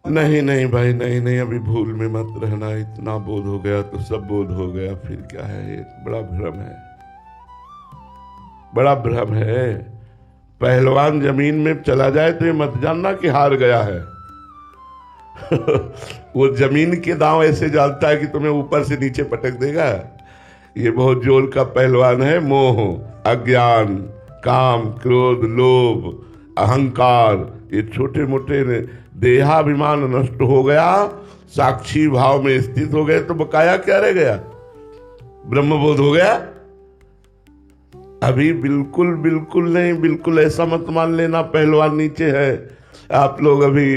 नहीं नहीं भाई, नहीं नहीं, अभी भूल में मत रहना। इतना बोध हो गया तो सब बोध हो गया, फिर क्या है? ये बड़ा भ्रम है, बड़ा भ्रम है। पहलवान जमीन में चला जाए तो ये मत जानना कि हार गया है। वो जमीन के दांव ऐसे जानता है कि तुम्हें ऊपर से नीचे पटक देगा। ये बहुत जोर का पहलवान है। मोह, अज्ञान, काम, क्रोध, लोभ, अहंकार, ये छोटे मोटे देहाभिमान नष्ट हो गया, साक्षी भाव में स्थित हो गए तो बकाया क्या रह गया? ब्रह्मबोध हो गया। अभी बिल्कुल बिल्कुल नहीं, बिल्कुल ऐसा मत मान लेना पहलवान नीचे है। आप लोग अभी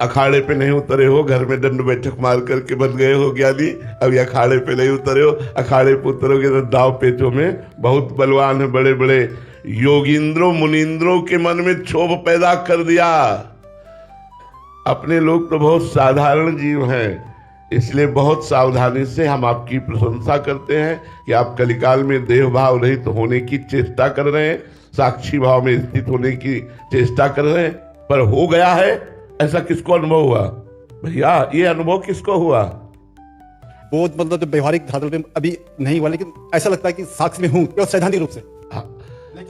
अखाड़े पे नहीं उतरे हो, घर में दंड बैठक मार करके बन गए हो ज्ञानी। अभी अखाड़े पे नहीं उतरे हो, अखाड़े पे उतरोगे तो दाव पेचों में बहुत बलवान है। बड़े बड़े योगींद्रों मुनींद्रों के मन में क्षोभ पैदा कर दिया। अपने लोग तो बहुत साधारण जीव हैं, इसलिए बहुत सावधानी से हम आपकी प्रशंसा करते हैं कि आप कलिकाल में देह भाव रहित होने की चेष्टा कर रहे हैं, साक्षी भाव में स्थित होने की चेष्टा कर रहे हैं। पर हो गया है ऐसा किसको अनुभव हुआ भैया? ये अनुभव किसको हुआ? बोध मतलब जो व्यवहारिक धरातल पे अभी नहीं हुआ, लेकिन ऐसा लगता है कि साक्ष्य में हूँ केवल सैद्धांतिक रूप से।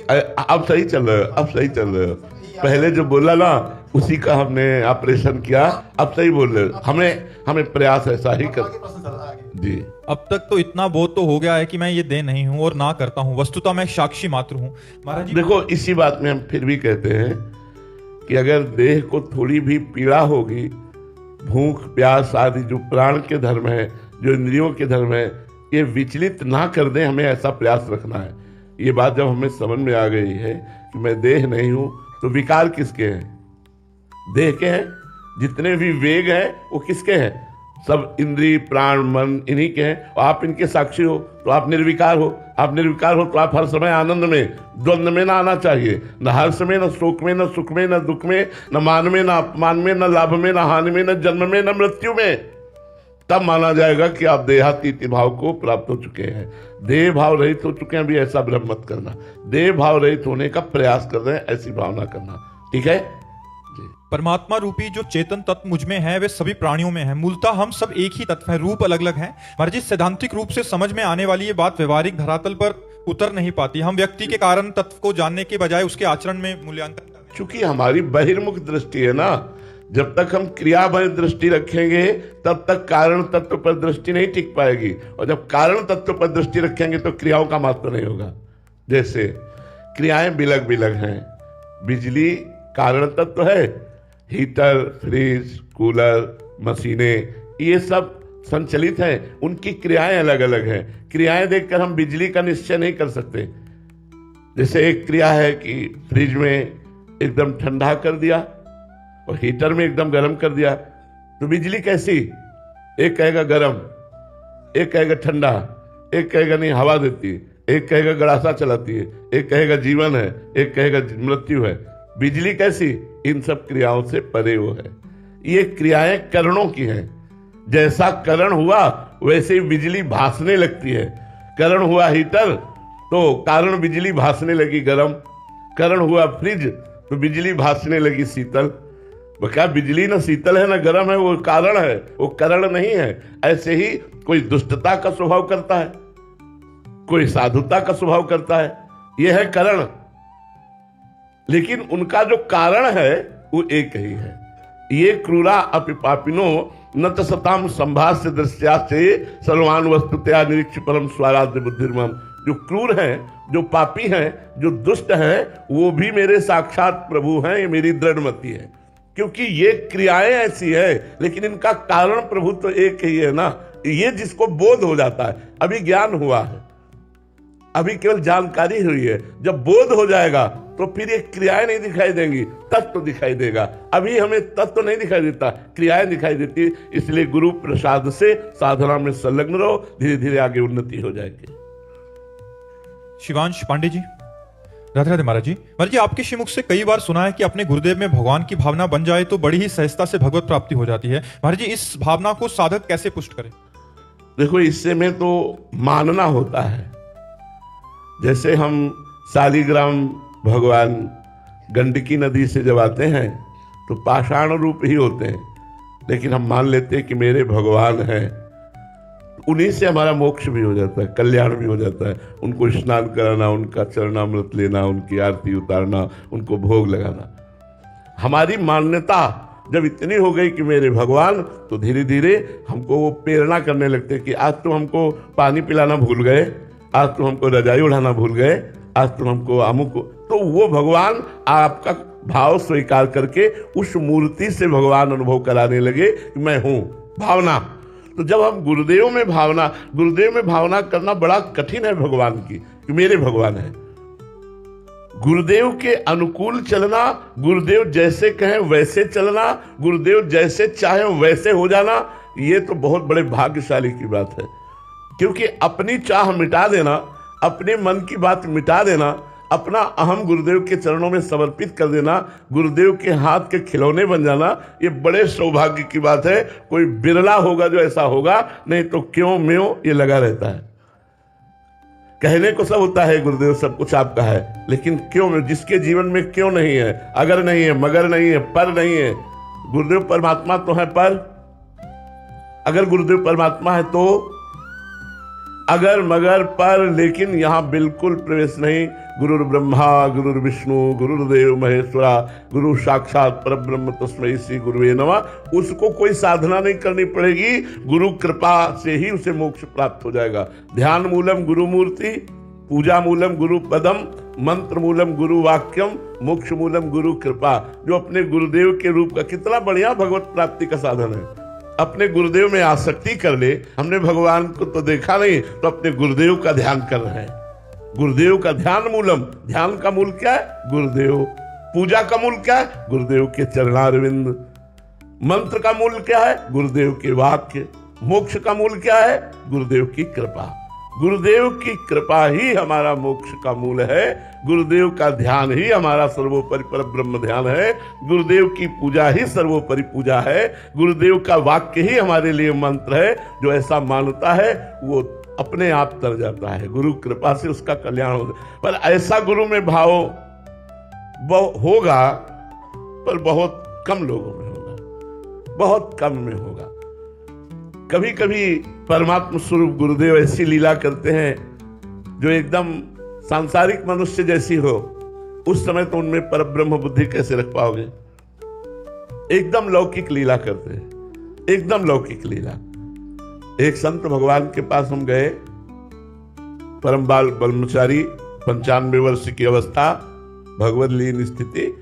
अब सही चल रहे हो, अब सही चल रहे हो। पहले जो बोला ना उसी का हमने ऑपरेशन किया, अब सही बोल रहे हो। हमें प्रयास ऐसा ही कर जी। अब तक तो इतना बोध तो हो गया है कि मैं ये दे नहीं हूँ और ना करता हूँ, वस्तुतः मैं साक्षी मात्र हूँ। महाराज जी देखो, इसी बात में हम फिर भी कहते हैं कि अगर देह को थोड़ी भी पीड़ा होगी, भूख प्यास आदि जो प्राण के धर्म है, जो इंद्रियों के धर्म है, ये विचलित ना कर दे, हमें ऐसा प्रयास रखना है। ये बात जब हमें समझ में आ गई है कि मैं देह नहीं हूं, तो विकार किसके हैं? देह के हैं। जितने भी वेग हैं वो किसके हैं? सब इंद्रिय प्राण मन इन्हीं के हैं। और आप इनके साक्षी हो तो आप निर्विकार हो। आप निर्विकार हो तो आप हर समय आनंद में, द्वंद्व में ना आना चाहिए। न हर्ष में, न शोक में, न सुख में, न दुख में, न मान में, न अपमान में, न लाभ में, न हानि में, न जन्म में, न मृत्यु में। तब माना जाएगा कि आप देहातीत भाव को प्राप्त हो चुके हैं, देह भाव रहित हो चुके हैं। अभी ऐसा भ्रम मत करना। देह भाव रहित होने का प्रयास कर रहे हैं, ऐसी भावना करना। ठीक है जी। परमात्मा रूपी जो चेतन तत्व मुझ में है वे सभी प्राणियों में है। मूलतः हम सब एक ही तत्व है, रूप अलग अलग है। महाराज जी सैद्धांतिक रूप से समझ में आने वाली ये बात व्यवहारिक धरातल पर उतर नहीं पाती। हम व्यक्ति के कारण तत्व को जानने के बजाय उसके आचरण में मूल्यांकन करते हैं। चूंकि हमारी बहिर्मुख दृष्टि है ना, जब तक हम क्रियामय दृष्टि रखेंगे तब तक कारण तत्व पर दृष्टि नहीं टिक पाएगी। और जब कारण तत्व पर दृष्टि रखेंगे तो क्रियाओं का महत्व नहीं होगा। जैसे क्रियाएं बिलग बिलग हैं। बिजली कारण तत्व है, हीटर, फ्रिज, कूलर, मशीनें, ये सब संचलित हैं, उनकी क्रियाएं अलग अलग हैं। क्रियाएं देखकर हम बिजली का निश्चय नहीं कर सकते। जैसे एक क्रिया है कि फ्रिज में एकदम ठंडा कर दिया और हीटर में एकदम गर्म कर दिया, तो बिजली कैसी? एक कहेगा गर्म, एक कहेगा ठंडा, एक कहेगा नहीं हवा देती है, एक कहेगा गड़ासा चलाती है, एक कहेगा जीवन है, एक कहेगा मृत्यु है। बिजली कैसी? इन सब क्रियाओं से परे वो है। ये क्रियाएं करणों की हैं। जैसा करण हुआ वैसे ही बिजली भासने लगती है। करण हुआ हीटर तो कारण बिजली भासने लगी गर्म, करण हुआ फ्रिज तो बिजली भासने लगी शीतल। वो क्या बिजली ना शीतल है ना गर्म है, वो कारण है, वो करण नहीं है। ऐसे ही कोई दुष्टता का स्वभाव करता है, कोई साधुता का स्वभाव करता है, यह है करण। लेकिन उनका जो कारण है वो एक ही है। ये क्रूरा अपि पापिनो न तसताम संभाष्य दृश्याचे सर्वान वस्तुतया निरीक्ष परम स्वाराध्य बुद्धिर्मम। जो क्रूर हैं, जो पापी हैं, जो दुष्ट हैं, वो भी मेरे साक्षात प्रभु हैं। ये मेरी दृढ़ मति है। क्योंकि ये क्रियाएं ऐसी है, लेकिन इनका कारण प्रभु तो एक ही है ना। ये जिसको बोध हो जाता है, अभी ज्ञान हुआ है, अभी केवल जानकारी हुई है। जब बोध हो जाएगा तो फिर ये क्रियाएं नहीं दिखाई देंगी, तत्व दिखाई देगा। अभी हमें तत्व नहीं दिखाई देता, क्रियाएं दिखाई देती। इसलिए गुरु प्रसाद से साधना में संलग्न रहो, धीरे धीरे आगे उन्नति हो जाएगी। शिवांश पांडे जी, राधे राधे। महाराज जी आपके श्रीमुख से कई बार सुना है कि अपने गुरुदेव में भगवान की भावना बन जाए तो बड़ी ही सहजता से भगवत प्राप्ति हो जाती है। महाराज जी इस भावना को साधक कैसे पुष्ट करे? देखो, इससे में तो मानना होता है। जैसे हम शालिग्राम भगवान गंडकी नदी से जब आते हैं तो पाषाण रूप ही होते हैं, लेकिन हम मान लेते हैं कि मेरे भगवान हैं, उन्हीं से हमारा मोक्ष भी हो जाता है, कल्याण भी हो जाता है। उनको स्नान कराना, उनका चरणामृत लेना, उनकी आरती उतारना, उनको भोग लगाना। हमारी मान्यता जब इतनी हो गई कि मेरे भगवान, तो धीरे धीरे हमको वो प्रेरणा करने लगते हैं कि आज तुम हमको पानी पिलाना भूल गए, आज तुम हमको रजाई उड़ाना भूल गए, आज तुम हमको अमुक। तो वो भगवान आपका भाव स्वीकार करके उस मूर्ति से भगवान अनुभव कराने लगे कि मैं हूं। भावना, तो जब हम गुरुदेव में भावना करना बड़ा कठिन है भगवान की, कि मेरे भगवान है। गुरुदेव के अनुकूल चलना, गुरुदेव जैसे कहें वैसे चलना, गुरुदेव जैसे चाहे वैसे हो जाना, ये तो बहुत बड़े भाग्यशाली की बात है। क्योंकि अपनी चाह मिटा देना, अपने मन की बात मिटा देना, अपना अहम गुरुदेव के चरणों में समर्पित कर देना, गुरुदेव के हाथ के खिलौने बन जाना, ये बड़े सौभाग्य की बात है। कोई बिरला होगा जो ऐसा होगा, नहीं तो क्यों म्यों ये लगा रहता है। कहने को सब होता है, गुरुदेव सब कुछ आपका है, लेकिन क्यों म्यों, जिसके जीवन में क्यों नहीं है, अगर नहीं है, मगर नहीं है, पर नहीं है। गुरुदेव परमात्मा तो है, पर अगर गुरुदेव परमात्मा है तो अगर मगर पर, लेकिन यहां बिल्कुल प्रवेश नहीं। गुरुर ब्रह्मा गुरुर विष्णु गुरुर्देव महेश्वरा, गुरु साक्षात परब्रह्म तस्मै श्री गुरुवे नमः। उसको कोई साधना नहीं करनी पड़ेगी, गुरु कृपा से ही उसे मोक्ष प्राप्त हो जाएगा। ध्यान मूलम गुरु मूर्ति, पूजा मूलम गुरु पदम, मंत्र मूलम गुरु वाक्यम, मोक्ष मूलम गुरु कृपा। जो अपने गुरुदेव के रूप का, कितना बढ़िया भगवत प्राप्ति का साधन है। अपने गुरुदेव में आसक्ति कर ले। हमने भगवान को तो देखा नहीं, तो अपने गुरुदेव का ध्यान कर रहे हैं। गुरुदेव का ध्यान मूलम, ध्यान का मूल क्या है? गुरुदेव। पूजा का मूल क्या है? गुरुदेव के चरणारविंद। मंत्र का मूल क्या है? गुरुदेव के वाक्य। मोक्ष का मूल क्या है? गुरुदेव की कृपा। गुरुदेव की कृपा ही हमारा मोक्ष का मूल है। गुरुदेव का ध्यान ही हमारा सर्वोपरि पर ब्रह्म ध्यान है। गुरुदेव की पूजा ही सर्वोपरि पूजा है। गुरुदेव का वाक्य ही हमारे लिए मंत्र है। जो ऐसा मानता है वो अपने आप तर जाता है, गुरु कृपा से उसका कल्याण होगा। पर ऐसा गुरु में भाव होगा, पर बहुत कम लोगों में होगा, बहुत कम में होगा। कभी कभी परमात्मा स्वरूप गुरुदेव ऐसी लीला करते हैं जो एकदम सांसारिक मनुष्य जैसी हो। उस समय तो उनमें परब्रह्म बुद्धि कैसे रख पाओगे? एकदम लौकिक लीला करते हैं, एकदम लौकिक लीला। एक संत भगवान के पास हम गए, परम बाल ब्रह्मचारी, 95 वर्ष की अवस्था, भगवत लीन स्थिति,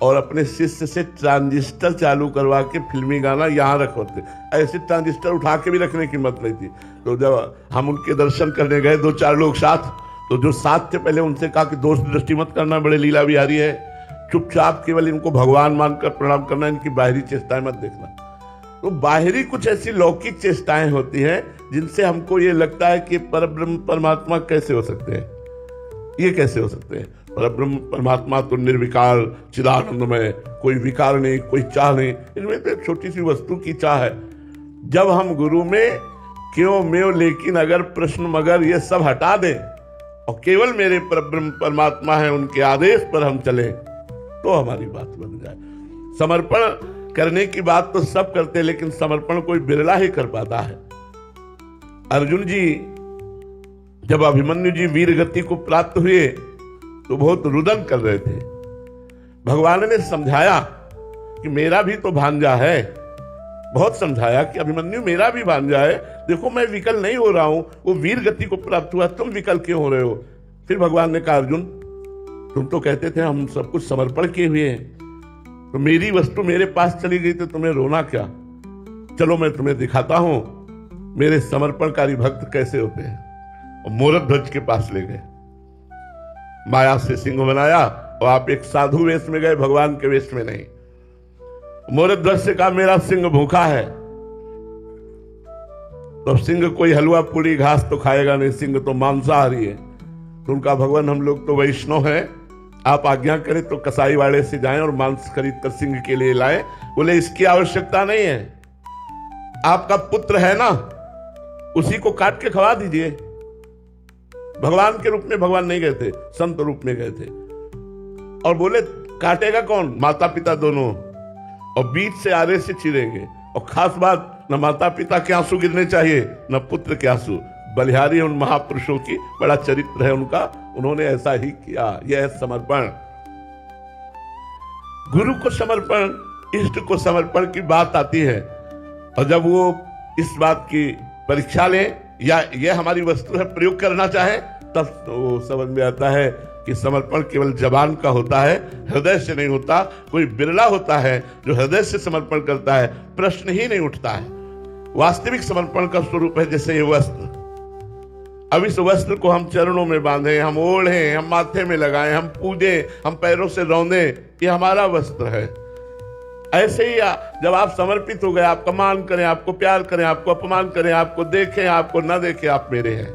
और अपने शिष्य से ट्रांजिस्टर चालू करवा के फिल्मी गाना यहाँ रखवाते। ऐसे ट्रांजिस्टर उठा के भी रखने की हिम्मत नहीं थी। तो जब हम उनके दर्शन करने गए, 2-4 लोग साथ, तो जो साथ थे पहले उनसे कहा कि दोस्त दृष्टि मत करना, बड़े लीला बिहारी है, चुपचाप केवल इनको भगवान मानकर प्रणाम करना, इनकी बाहरी चेष्टाएं मत देखना। तो बाहरी कुछ ऐसी लौकिक चेष्टाएं होती हैं जिनसे हमको ये लगता है कि परब्रह्म परमात्मा कैसे हो सकते हैं, ये कैसे हो सकते हैं। परब्रह्म परमात्मा तो निर्विकार चिदानंदमय, कोई विकार नहीं, कोई चाह नहीं, इनमें तो एक छोटी सी वस्तु की चाह है। जब हम गुरु में क्यों म्यों लेकिन अगर प्रश्न मगर ये सब हटा दें और केवल मेरे परब्रह्म परमात्मा है उनके आदेश पर हम चले, तो हमारी बात बन जाए। समर्पण करने की बात तो सब करते, लेकिन समर्पण कोई बिरला ही कर पाता है। अर्जुन जी जब अभिमन्यु जी वीर गति को प्राप्त हुए तो बहुत रुदन कर रहे थे। भगवान ने समझाया कि मेरा भी तो भांजा है, बहुत समझाया कि अभिमन्यु मेरा भी भांजा है, देखो मैं विकल नहीं हो रहा हूं, वो वीर गति को प्राप्त हुआ, तुम विकल क्यों हो रहे हो? फिर भगवान ने कहा, अर्जुन तुम तो कहते थे हम सब कुछ समर्पण किए हुए हैं, तो मेरी वस्तु मेरे पास चली गई तो तुम्हें रोना क्या? चलो मैं तुम्हें दिखाता हूं मेरे समर्पणकारी भक्त कैसे होते हैं। और मोरक ध्वज के पास ले गए, माया से सिंह बनाया, और आप एक साधु वेश में गए, भगवान के वेश में नहीं। मोरक ध्वज से कहा मेरा सिंह भूखा है। तो सिंह कोई हलवा पूरी घास तो खाएगा नहीं, सिंह तो मांसाहारी है। तो उनका भगवान हम लोग तो वैष्णव हैं, आप आज्ञा करें तो कसाई वाड़े से जाएं और मांस खरीद कर सिंह के लिए लाएं। बोले इसकी आवश्यकता नहीं है, आपका पुत्र है ना, उसी को काट के खवा दीजिए। भगवान के रूप में भगवान नहीं गए थे, संत रूप में गए थे। और बोले काटेगा कौन? माता पिता दोनों। और बीच से आरे से चीरेंगे। और खास बात, न माता पिता के आंसू गिरने चाहिए न पुत्र के आंसू। बलिहारी उन महापुरुषों की बड़ा चरित्र है उनका, उन्होंने ऐसा ही किया। यह है समर्पण। गुरु को समर्पण, इष्ट को समर्पण की बात आती है, और जब वो इस बात की परीक्षा लें या यह हमारी वस्तु है प्रयोग करना चाहे, तब वो समझ में आता है कि समर्पण केवल जबान का होता है, हृदय से नहीं होता। कोई बिरला होता है जो हृदय से समर्पण करता है, प्रश्न ही नहीं उठता है। वास्तविक समर्पण का स्वरूप है जैसे ये वस्त्र। अब इस वस्त्र को हम चरणों में बांधे, हम ओढ़े, हम माथे में लगाएं, हम पूजे, हम पैरों से रौंदे, ये हमारा वस्त्र है। ऐसे ही जब आप समर्पित हो गए, आपका मान करें, आपको प्यार करें, आपको अपमान करें, आपको देखें, आपको न देखें, आप मेरे हैं।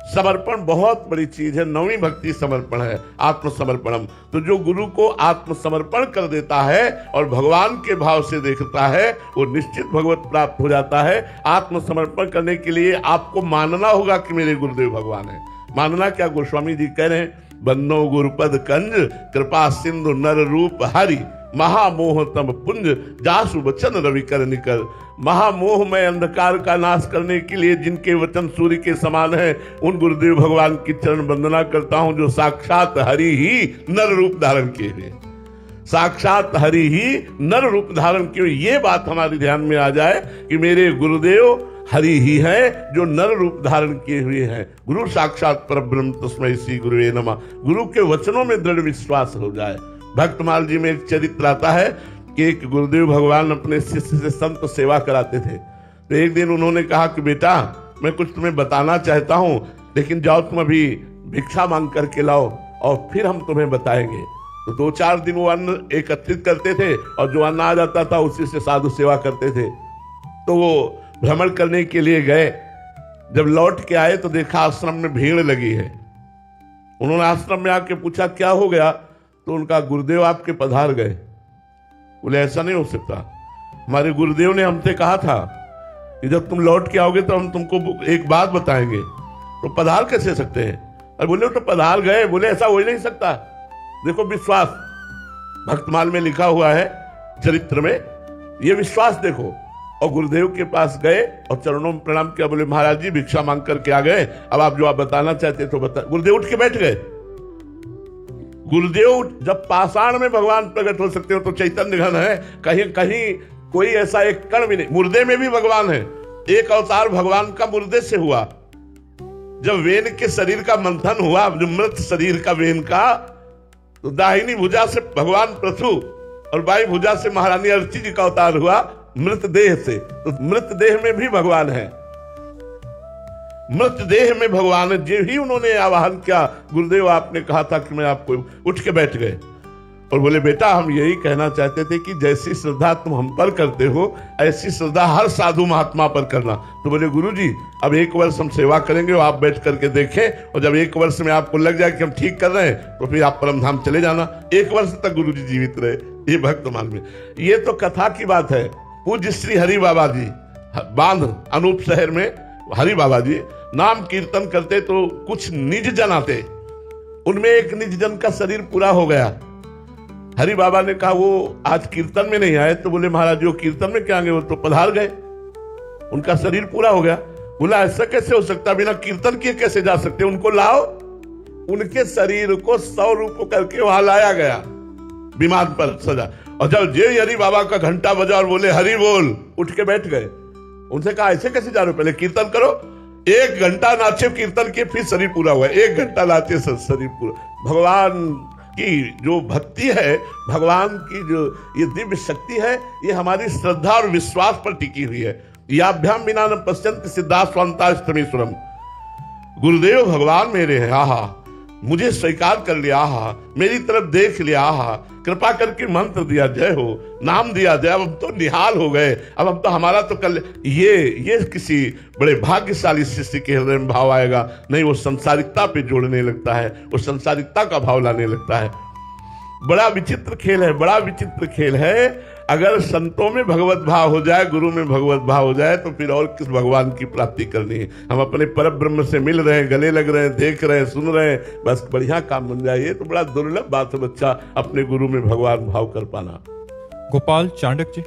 समर्पण बहुत बड़ी चीज है। नवीं भक्ति समर्पण है, आत्मसमर्पणम। तो जो गुरु को आत्मसमर्पण कर देता है और भगवान के भाव से देखता है, वो निश्चित भगवत प्राप्त हो जाता है। आत्मसमर्पण करने के लिए आपको मानना होगा कि मेरे गुरुदेव भगवान है। मानना क्या, गोस्वामी जी कह रहे हैं, बन्नो गुरुपद कंज कृपा सिंधु नर रूप हरि महामोह तम पुंज जासु वचन रवि कर निकर। महामोह में अंधकार का नाश करने के लिए जिनके वचन सूर्य के समान है, उन गुरुदेव भगवान की चरण वंदना करता हूं, जो साक्षात हरि ही नर रूप धारण किए हुए। साक्षात हरि ही नर रूप धारण किए हुए। ये बात हमारे ध्यान में आ जाए कि मेरे गुरुदेव हरि ही है जो नर रूप धारण किए हुए हैं। गुरु साक्षात परब्रह्म तस्मै श्री गुरुवे नमः। गुरु के वचनों में दृढ़ विश्वास हो जाए। भक्तमाल जी में एक चरित्र आता है कि एक गुरुदेव भगवान अपने शिष्य से संत सेवा कराते थे। तो एक दिन उन्होंने कहा कि बेटा, मैं कुछ तुम्हें बताना चाहता हूं, लेकिन जाओ तुम अभी भिक्षा मांग करके लाओ और फिर हम तुम्हें बताएंगे। तो 2-4 दिन वो अन्न एकत्रित करते थे और जो अन्न आ जाता था उसी से साधु सेवा करते थे। तो वो भ्रमण करने के लिए गए। जब लौट के आए तो देखा आश्रम में भीड़ लगी है। उन्होंने आश्रम में आके पूछा क्या हो गया, तो उनका गुरुदेव आपके पधार गए। बोले ऐसा नहीं हो सकता, हमारे गुरुदेव ने हमसे कहा था कि जब तुम लौट के आओगे तो हम तुमको एक बात बताएंगे। तो पधार कैसे सकते हैं? और बोले तो पधार गए। बोले ऐसा हो ही नहीं सकता। देखो विश्वास, भक्तमाल में लिखा हुआ है चरित्र में, ये विश्वास देखो। और गुरुदेव के पास गए और चरणों में प्रणाम किया। बोले महाराज जी भिक्षा मांग करके आ गए, अब आप जो आप बताना चाहते तो बता। गुरुदेव उठ के बैठ गए। गुरुदेव जब पाषाण में भगवान प्रकट हो सकते हो तो चैतन्य घन है, कहीं कहीं कोई ऐसा एक कण भी नहीं। मुर्दे में भी भगवान है। एक अवतार भगवान का मुर्दे से हुआ। जब वेन के शरीर का मंथन हुआ, जो मृत शरीर का वेन का, तो दाहिनी भुजा से भगवान पृथु और बाई भुजा से महारानी अर्ची जी का अवतार हुआ मृत देह से। तो मृत देह में भी भगवान है। मृत देह में भगवान है। जो ही उन्होंने आवाहन किया, गुरुदेव आपने कहा था कि मैं आपको, उठ के बैठ गए और बोले बेटा हम यही कहना चाहते थे कि जैसी श्रद्धा तुम हम पर करते हो, ऐसी श्रद्धा हर साधु महात्मा पर करना। तो बोले गुरुजी अब 1 वर्ष हम सेवा करेंगे और आप बैठ करके देखें, और जब 1 वर्ष में आपको लग जाए कि हम ठीक कर रहे हैं तो फिर आप परम धाम चले जाना। 1 वर्ष तक गुरुजी जीवित रहे। ये भक्तमाल में, ये तो कथा की बात है। पूज्य श्री हरि बाबा जी बांध अनूप शहर में हरि बाबा जी नाम कीर्तन करते तो कुछ निज जन आते। उनमें एक निज जन का शरीर पूरा हो गया। हरि बाबा ने कहा वो आज कीर्तन में नहीं आए। तो बोले महाराज जी वो कीर्तन में क्या आएंगे, वो तो पधार गए, उनका शरीर पूरा हो गया। बोला ऐसा कैसे हो सकता, बिना कीर्तन किए कैसे जा सकते? उनको लाओ। उनके शरीर को 100 रूप करके वहां लाया गया, विमान पर सजा। और जब जय हरि बाबा का घंटा बजा और बोले हरि बोल, उठ के बैठ गए। उनसे कहा ऐसे कैसे जा रहे हो, पहले कीर्तन करो। 1 घंटा नाचे कीर्तन के, फिर शरीर पूरा हुआ। 1 घंटा नाचे शरीर पूरा। भगवान की जो भक्ति है, भगवान की जो ये दिव्य शक्ति है, ये हमारी श्रद्धा और विश्वास पर टिकी हुई है। याभ्याम बिना न पश्यन्ति सिद्धा स्वांतास्तमीश्वरम। गुरुदेव भगवान मेरे हैं, आहा मुझे स्वीकार कर लिया, आहा मेरी तरफ देख लिया, आहा कृपा करके मंत्र दिया, जय हो, नाम दिया, जय। अब हम तो निहाल हो गए। अब हम तो हमारा तो कल ये किसी बड़े भाग्यशाली शिष्य के हृदय में भाव आएगा। नहीं, वो संसारिकता पे जोड़ने लगता है, वो संसारिकता का भाव लाने लगता है। बड़ा विचित्र खेल है, बड़ा विचित्र खेल है। अगर संतों में भगवत भाव हो जाए, गुरु में भगवत भाव हो जाए, तो फिर और किस भगवान की प्राप्ति करनी है। हम अपने परम ब्रह्म से मिल रहे हैं, गले लग रहे हैं, देख रहे हैं, सुन रहे हैं, बस बढ़िया काम बन जाए। ये तो बड़ा दुर्लभ बात है बच्चा अपने गुरु में भगवान भाव कर पाना। गोपाल चांडक जी।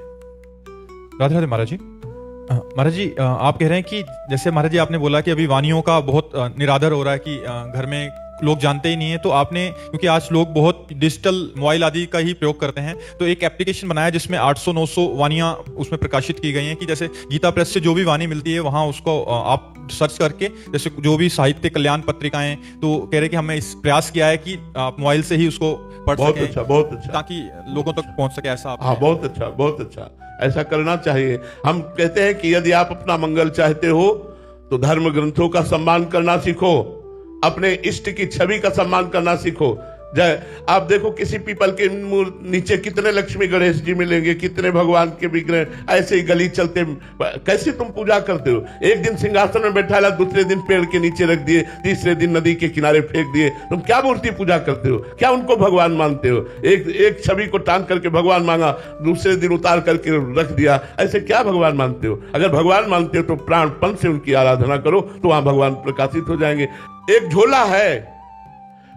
राधे राधे महाराज जी। महाराज जी, आप कह रहे हैं कि जैसे महाराज जी आपने बोला कि अभी वानियों का बहुत निरादर हो रहा है कि घर में लोग जानते ही नहीं है, तो आपने, क्योंकि आज लोग बहुत डिजिटल मोबाइल आदि का ही प्रयोग करते हैं, तो एक एप्लीकेशन बनाया जिसमें 800-900 वानियां उसमें प्रकाशित की गई हैं कि जैसे गीता प्रेस से जो भी वाणी मिलती है वहां उसको आप सर्च करके, जैसे जो भी साहित्य कल्याण पत्रिकाएं, तो कह रहे कि हमने इस प्रयास किया है कि आप मोबाइल से ही उसको पढ़ बहुत सकें, अच्छा, बहुत अच्छा, ताकि लोगों तक पहुंच सके। ऐसा आप हाँ, बहुत अच्छा, बहुत अच्छा, ऐसा करना चाहिए। हम कहते हैं कि यदि आप अपना मंगल चाहते हो तो धर्म ग्रंथों का सम्मान करना सीखो, अपने इष्ट की छवि का सम्मान करना सीखो। जय, आप देखो किसी पीपल के नीचे कितने लक्ष्मी गणेश जी मिलेंगे, कितने भगवान के विग्रह, ऐसे ही गली चलते, कैसे तुम पूजा करते हो? एक दिन सिंहासन में बैठा ला, दूसरे दिन पेड़ के नीचे रख दिए, तीसरे दिन नदी के किनारे फेंक दिए। तुम क्या मूर्ति पूजा करते हो? क्या उनको भगवान मानते हो? एक छवि को टांग करके भगवान मांगा, दूसरे दिन उतार करके रख दिया, ऐसे क्या भगवान मानते हो? अगर भगवान मानते हो तो प्राणपन से उनकी आराधना करो, तो वहां भगवान प्रकाशित हो जाएंगे। एक झोला है,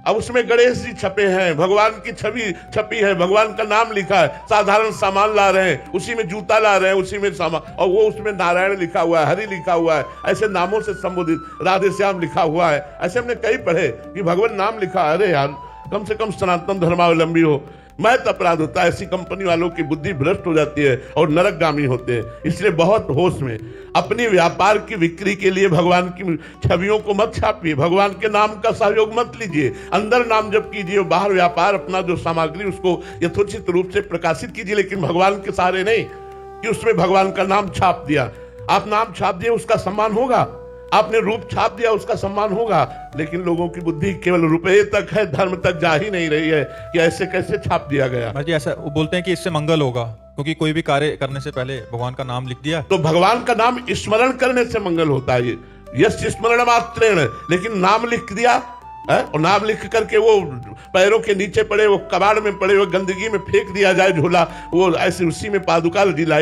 अब उसमें गणेश जी छपे हैं, भगवान की छवि छपी है, भगवान का नाम लिखा है, साधारण सामान ला रहे हैं, उसी में जूता ला रहे हैं, उसी में सामान, और वो उसमें नारायण लिखा हुआ है, हरि लिखा हुआ है, ऐसे नामों से संबोधित, राधे श्याम लिखा हुआ है। ऐसे हमने कई पढ़े कि भगवान नाम लिखा। अरे यार, कम से कम सनातन धर्मावलंबी हो। महत अपराध होता है, ऐसी कंपनी वालों की बुद्धि भ्रष्ट हो जाती है और नरकगामी होते हैं। इसलिए बहुत होश में अपनी व्यापार की बिक्री के लिए भगवान की छवियों को मत छापिए, भगवान के नाम का सहयोग मत लीजिए। अंदर नाम जप कीजिए, बाहर व्यापार अपना जो सामग्री उसको यथोचित रूप से प्रकाशित कीजिए, लेकिन भगवान के सहारे नहीं कि उसमें भगवान का नाम छाप दिया। आप नाम छाप दिए, उसका सम्मान होगा, आपने रूप छाप दिया, उसका सम्मान होगा, लेकिन लोगों की बुद्धि केवल रुपये तक है, धर्म तक जा ही नहीं रही है कि ऐसे कैसे छाप दिया गया। महाराज जी ऐसा वो बोलते हैं कि इससे मंगल होगा, क्योंकि कोई भी कार्य करने से पहले भगवान का नाम लिख दिया, तो भगवान का नाम स्मरण करने से मंगल होता है। यश स्मरण मात्रेण, लेकिन नाम लिख दिया है, और नाम लिख करके वो पैरों के नीचे पड़े, वो कबाड़ में पड़े, वो गंदगी में फेंक दिया जाए झोला, वो ऐसे उसी में पादुका ला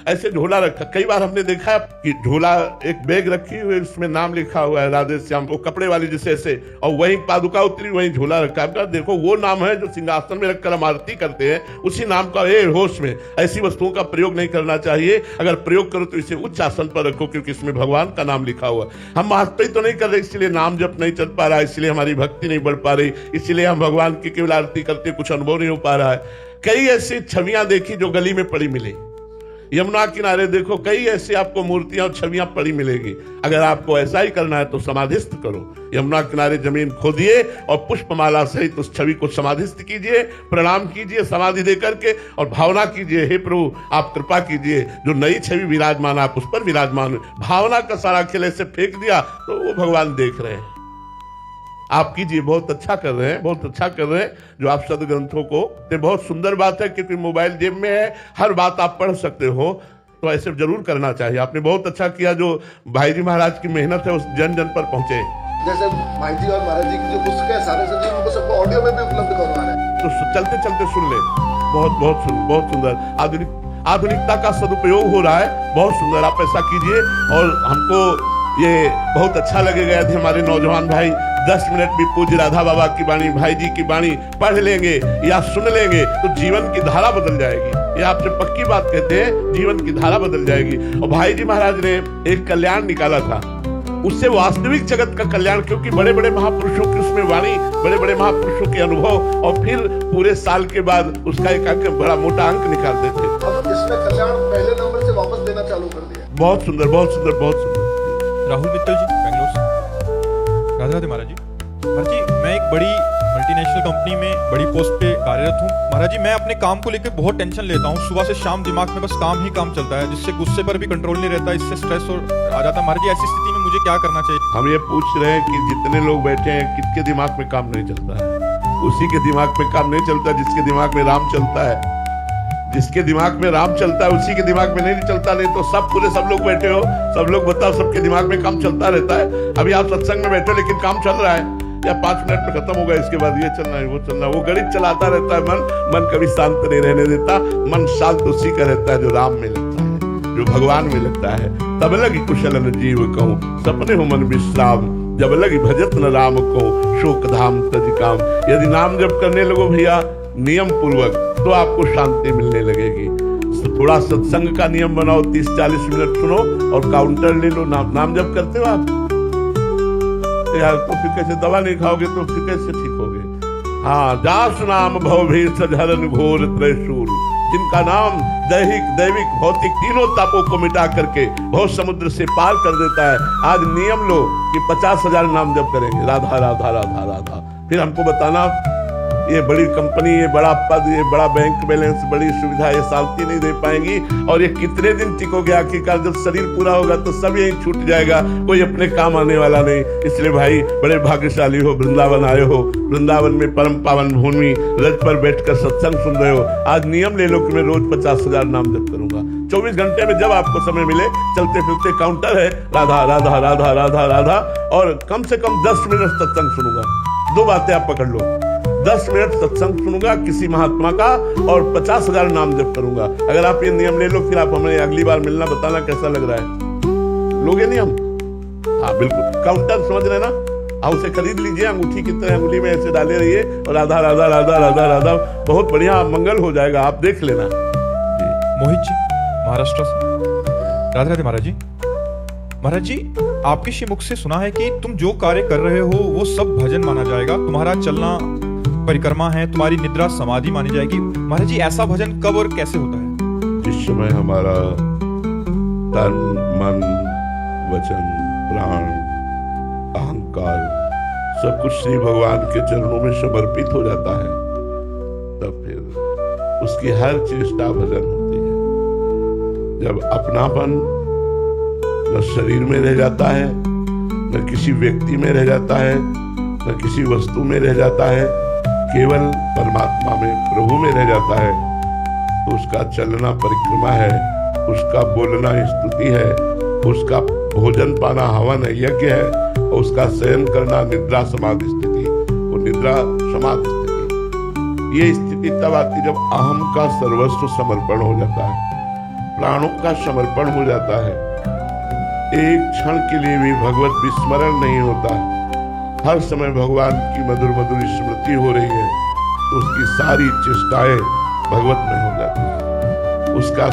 ऐसे झोला रखा। कई बार हमने देखा है कि झोला, एक बैग रखी हुई, उसमें नाम लिखा हुआ है राधे श्याम, वो कपड़े वाली जैसे ऐसे, और वही पादुका उतरी, वही झोला रखा है। देखो वो नाम है जो सिंहासन में रखकर हम आरती करते हैं, उसी नाम का होश में ऐसी वस्तुओं का प्रयोग नहीं करना चाहिए। अगर प्रयोग करो तो इसे उच्च आसन पर रखो, क्योंकि इसमें भगवान का नाम लिखा हुआ। हम महत्व तो नहीं कर रहे, इसलिए नाम जप नहीं चल पा रहा है, इसलिए हमारी भक्ति नहीं बढ़ पा रही, इसलिए हम भगवान की केवल आरती करते, कुछ अनुभव नहीं हो पा रहा है। कई ऐसी छवियां देखी जो गली में पड़ी मिली, यमुना किनारे देखो, कई ऐसी आपको मूर्तियां और छवियां पड़ी मिलेगी। अगर आपको ऐसा ही करना है तो समाधिस्थ करो, यमुना किनारे जमीन खोदिए और पुष्पमाला सहित उस छवि को समाधिस्थ कीजिए, प्रणाम कीजिए समाधि दे करके, और भावना कीजिए, हे प्रभु आप कृपा कीजिए, जो नई छवि विराजमान आप उस पर विराजमान। भावना का सारा खेल ऐसे फेंक दिया तो वो भगवान देख रहे हैं। आप कीजिए, बहुत अच्छा कर रहे हैं, बहुत अच्छा कर रहे हैं जो आप सदग्रंथों को, ये बहुत सुंदर बात है, क्योंकि मोबाइल जेब में है, हर बात आप पढ़ सकते हो, तो ऐसे जरूर करना चाहिए। आपने बहुत अच्छा किया, जो भाई जी महाराज की मेहनत है उस जन जन पर पहुंचे। जैसे भाई जी और महाराज जी की जो पुस्तक है सारे सजी, उनको सबको ऑडियो में भी उपलब्ध करवा रहे हैं, तो चलते चलते सुन ले। बहुत सुंदर आधुनिकता का सदुपयोग हो रहा है, बहुत सुंदर। आप ऐसा कीजिए, और हमको ये बहुत अच्छा लगेगा यदि हमारे नौजवान भाई 10 मिनट भी पूज्य राधा बाबा की वाणी, भाई जी की वाणी पढ़ लेंगे या सुन लेंगे, तो जीवन की धारा बदल जाएगी। ये आपसे पक्की बात कहते हैं, जीवन की धारा बदल जाएगी। और भाई जी महाराज ने एक कल्याण निकाला था, उससे वास्तविक जगत का कल्याण, क्योंकि बड़े बड़े महापुरुषों की उसमें वाणी, बड़े बड़े महापुरुषों के अनुभव, और फिर पूरे साल के बाद उसका एक अंक, बड़ा मोटा अंक निकालते थे। अब इसमें कल्याण पहले नंबर से वापस देना चालू कर दिया। बहुत सुंदर, बहुत सुंदर, बहुत सुंदर। राहुल मित्तल जी, बेंगलोर से। राधे राधे महाराज जी। महाराज जी, मैं एक बड़ी मल्टीनेशनल कंपनी में बड़ी पोस्ट पे कार्यरत हूँ। महाराज जी, मैं अपने काम को लेकर बहुत टेंशन लेता हूँ, सुबह से शाम दिमाग में बस काम ही काम चलता है, जिससे गुस्से पर भी कंट्रोल नहीं रहता, इससे स्ट्रेस आ जाता है। महाराज जी, ऐसी स्थिति में मुझे क्या करना चाहिए? हम ये पूछ रहे हैं कि जितने लोग बैठे हैं, किसके दिमाग में काम नहीं चलता है? उसी के दिमाग में काम नहीं चलता जिसके दिमाग में राम चलता है। जिसके दिमाग में राम चलता है उसी के दिमाग में नहीं चलता। नहीं तो सब लोग बैठे हो, सब लोग बताओ, सबके दिमाग में काम चलता रहता है। अभी आप सत्संग में बैठे हो, लेकिन काम चल रहा है, या 5 मिनट में खत्म होगा, इसके बाद ये चलना है, वो चलना है, वो गणित चलाता रहता है। मन कभी शांत नहीं रहने देता। मन शांत उसी का रहता है जो राम में लगता है, जो भगवान में लगता है। तब लगी कुशल न जीव कहूँ, सपने हो मन विश्राम, जब लगी भजत न राम को, शोक धाम तज काम। यदि नाम जप करने लगो भैया, नियम पूर्वक, तो आपको शांति मिलने लगेगी। थोड़ा सत्संग का नियम बनाओ, 30-40 मिनट सुनो और काउंटर ले लो। नाम जप करते हो आप यार, तो फिर कैसे दवा नहीं खाओगे तो फिर कैसे ठीक होगे। हाँ, दास नाम भवभीर सधरन घोर त्रैशूल, जिनका नाम दैहिक दैविक भौतिक तीनों तापों को मिटा करके बहुत समुद्र से पार कर देता है। आज नियम लो कि 50,000 नाम जप करेंगे, राधा राधा राधा राधा। फिर हमको बताना ये बड़ी कंपनी, ये बड़ा पद, ये बड़ा बैंक बैलेंस, बड़ी सुविधा, ये शांति नहीं दे पाएंगी। और ये कितने दिन टिकोगे? आखिरकार जब शरीर पूरा होगा तो सब यही छूट जाएगा, कोई अपने काम आने वाला नहीं। इसलिए भाई बड़े भाग्यशाली हो, वृंदावन आए हो, वृंदावन में परम पावन भूमि रज पर बैठकर सत्संग सुन रहे हो। आज नियम ले लो कि मैं रोज 50,000 नाम जप करूंगा। 24 घंटे में जब आपको समय मिले, चलते फिरते काउंटर है, राधा राधा राधा राधा राधा, और कम से कम 10 मिनट सत्संग सुनूंगा। 2 बातें आप पकड़ लो, 10 मिनट सत्संग सुनूंगा किसी महात्मा का और 50,000 नाम जप करूंगा। अगर आप ये नियम ले लो, फिर आप हमें अगली बार मिलना, बताना कैसा लग रहा है। लोगे नियम? हाँ बिल्कुल। काउंटर समझ रहे ना, आप उसे खरीद लीजिए, अंगूठी की तरह अंगुली में ऐसे डाले रहिए और राधा राधा राधा राधा राधा, बहुत बढ़िया मंगल हो जाएगा, आप देख लेना। मोहित जी महाराष्ट्र से, राधे राधे महाराज जी। महाराज जी, आपके श्री मुख से सुना है कि तुम जो कार्य कर रहे हो वो सब भजन माना जाएगा, तुम्हारा चलना परिक्रमा है, तुम्हारी निद्रा समाधि मानी जाएगी। महाराज जी, ऐसा भजन कब और कैसे होता है? जिस समय हमारा तन मन वचन प्राण अहंकार सब कुछ श्री भगवान के चरणों में समर्पित हो जाता है, तब फिर उसकी हर चेष्टा भजन होती है। जब अपनापन न शरीर में रह जाता है, न किसी व्यक्ति में रह जाता है, न किसी वस्तु में रह जाता है, केवल परमात्मा में, प्रभु में रह जाता है, तो उसका चलना परिक्रमा है, उसका बोलना स्तुति है, उसका भोजन पाना हवन यज्ञ है, और उसका शयन करना निद्रा समाधि स्थिति। वो निद्रा समाधि स्थिति, ये स्थिति तब आती जब अहम का सर्वस्व समर्पण हो जाता है, प्राणों का समर्पण हो जाता है। एक क्षण के लिए भी भगवत विस्मरण नहीं होता, हर समय भगवान की मधुर मधुर स्मृति हो रही है, तो उसकी सारी चेष्टाएं भगवत में हो जाती है। उसका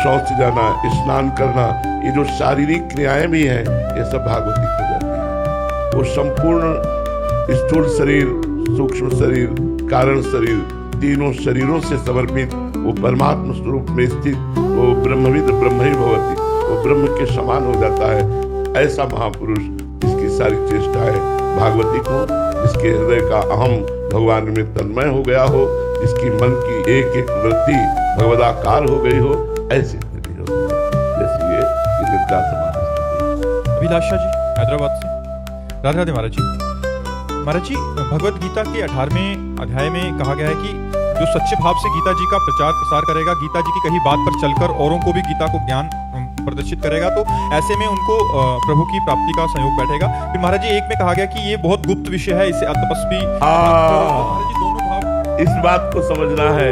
शौच जाना, स्नान करना, ये जो शारीरिक क्रियाएं भी हैं, ये सब भागवती हो जाती है। वो संपूर्ण स्थूल शरीर, सूक्ष्म शरीर, कारण शरीर, तीनों शरीरों से समर्पित वो परमात्मा स्वरूप में स्थित वो ब्रह्मविद ब्रह्म ही भवति, वो ब्रह्म के समान हो जाता है। ऐसा महापुरुष जिसकी सारी चेष्टाएं भागवती को, जिसके हृदय का अहम भगवान में तन्मय हो गया हो, जिसकी मन की एक एक वृत्ति भगवदाकार हो गई हो, ऐसी स्थिति होती है जैसे ये निद्रा समाधि। अभिलाषा जी हैदराबाद से, राधे राधे महाराज जी। महाराज जी, भगवत गीता के 18वें अध्याय में कहा गया है कि जो सच्चे भाव से गीता जी का प्रचार प्रसार करेगा, गीता जी की कही बात पर चलकर औरों को भी गीता को ज्ञान प्रदर्शित करेगा, तो ऐसे में उनको प्रभु की प्राप्ति का संयोग बैठेगा। फिर महाराज जी, एक में कहा गया कि ये बहुत गुप्त विषय है, इसे तपस्वी। महाराज जी, दोनों भाव इस बात को समझना है,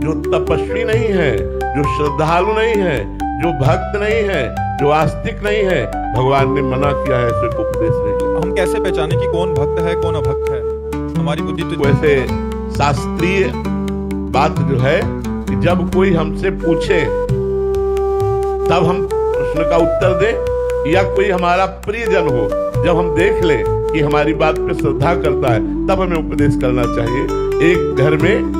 जो तपस्वी नहीं है, जो श्रद्धालु नहीं है, जो भक्त नहीं है, जो आस्तिक नहीं है, भगवान ने मना किया है ऐसे उपदेश नहीं। हम कैसे पहचाने कि कौन भक्त है कौन अभक्त है? हमारी बुद्धि तो वैसे शास्त्रीय बात जो है कि जब कोई हमसे पूछे तब हम प्रश्न का उत्तर दें, या कोई हमारा प्रियजन हो, जब हम देख लें कि हमारी बात पे श्रद्धा करता है, तब हमें उपदेश करना चाहिए। एक घर में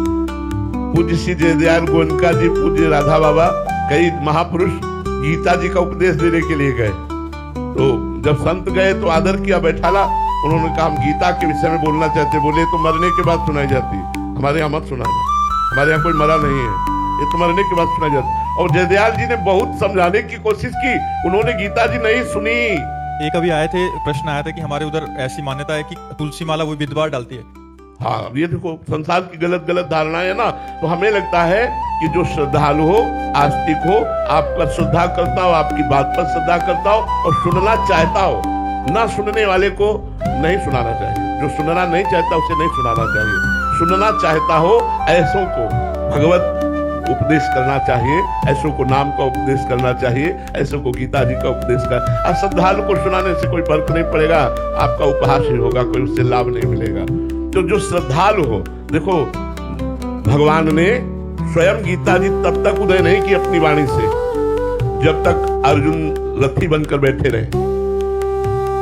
पूज्य श्री जयदयाल गोयनका जी, पूज्य राधा बाबा, कई महापुरुष गीता जी का उपदेश देने के लिए गए। तो जब संत गए तो आदर किया, बैठाला, उन्होंने कहा हम गीता के विषय में बोलना चाहते। बोले तो मरने के बाद सुनाई जाती, हमारे यहाँ मत सुनाना, हमारे यहाँ कोई मरा नहीं है, ये तो मरने के बाद सुनाई जाती। और जयदयाल जी ने बहुत समझाने की कोशिश की, उन्होंने गीता जी नहीं सुनी। एक अभी आए थे, प्रश्न आया था कि हमारे उधर ऐसी मान्यता है कि तुलसी माला वो विधवा डालती है। हाँ, ये देखो संसार की गलत गलत धारणाएं है ना, तो हमें लगता है कि जो श्रद्धालु हो, आस्तिक हो, आपका श्रद्धा करता हो, आपकी बात पर श्रद्धा करता हो और सुनना चाहता हो, ना सुनने वाले को नहीं सुनाना चाहिए, जो सुनना नहीं चाहता उसे नहीं सुनाना चाहिए। सुनना चाहता हो ऐसों को भगवत उपदेश करना चाहिए, ऐसों को नाम का उपदेश करना चाहिए, ऐसों को गीता जी का उपदेश कर। श्रद्धालु को सुनाने से कोई फर्क नहीं पड़ेगा, आपका उपहास ही होगा, कोई उससे लाभ नहीं मिलेगा। तो जो श्रद्धालु हो, देखो भगवान ने स्वयं गीता जी तब तक उदय नहीं की अपनी वाणी से जब तक अर्जुन रथी बनकर बैठे रहे।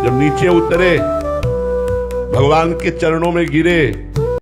जब नीचे उतरे, भगवान के चरणों में गिरे,